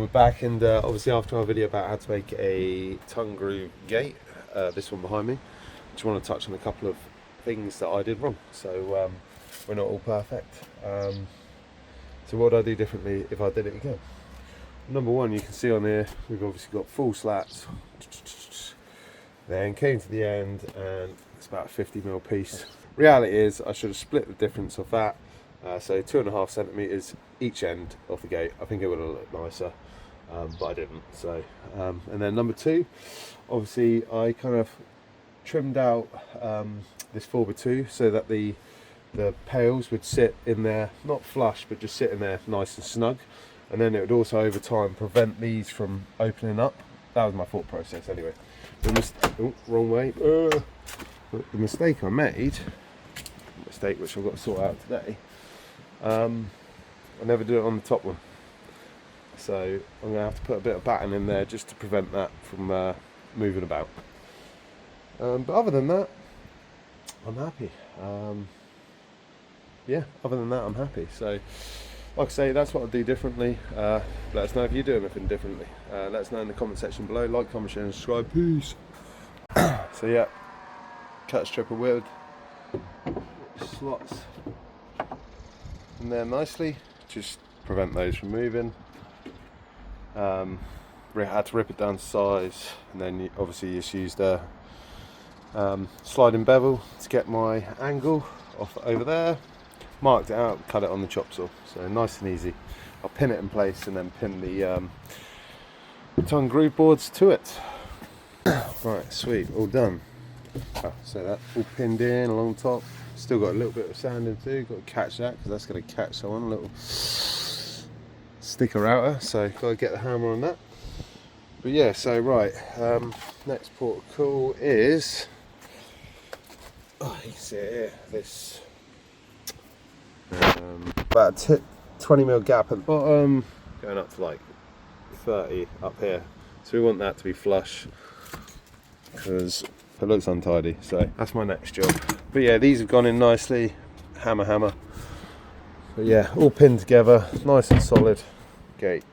we're back, and obviously after our video about how to make a tongue groove gate, this one behind me, I just want to touch on a couple of things that I did wrong. So we're not all perfect. So what would I do differently if I did it again? Number one, you can see on here, we've obviously got full slats, then came to the end, and it's about a 50mm piece. Reality is, I should have split the difference of that. So 2.5 centimeters each end of the gate. I think it would have looked nicer, but I didn't. So, and then number two, obviously I kind of trimmed out this 4x2 so that the pails would sit in there, not flush, but just sit in there nice and snug. And then it would also, over time, prevent these from opening up. That was my thought process, anyway. Wrong way. The mistake I made, which I've got to sort out today. I never do it on the top one, so I'm going to have to put a bit of batten in there just to prevent that from moving about. But other than that, I'm happy. Yeah, other than that, I'm happy. So, like I say, that's what I'll do differently. Let us know if you do anything differently. Let us know in the comment section below. Like, comment, share and subscribe. Peace. So yeah, cut a strip of wood, slots in there nicely, just prevent those from moving. I had to rip it down to size, and then obviously just used a sliding bevel to get my angle off over there, marked it out, cut it on the chop saw, so nice and easy. I'll pin it in place and then pin the tongue groove boards to it. Right, sweet, all done. So that all pinned in along the top. Still got a little bit of sanding too, got to catch that because that's going to catch someone, a little sticker outer, so got to get the hammer on that. But yeah, so right, next port of call is, oh, you can see it here, this about a 20mm gap at the bottom, going up to like 30 up here. So we want that to be flush because it looks untidy, so that's my next job. But yeah, these have gone in nicely, hammer. But yeah, all pinned together, nice and solid gate.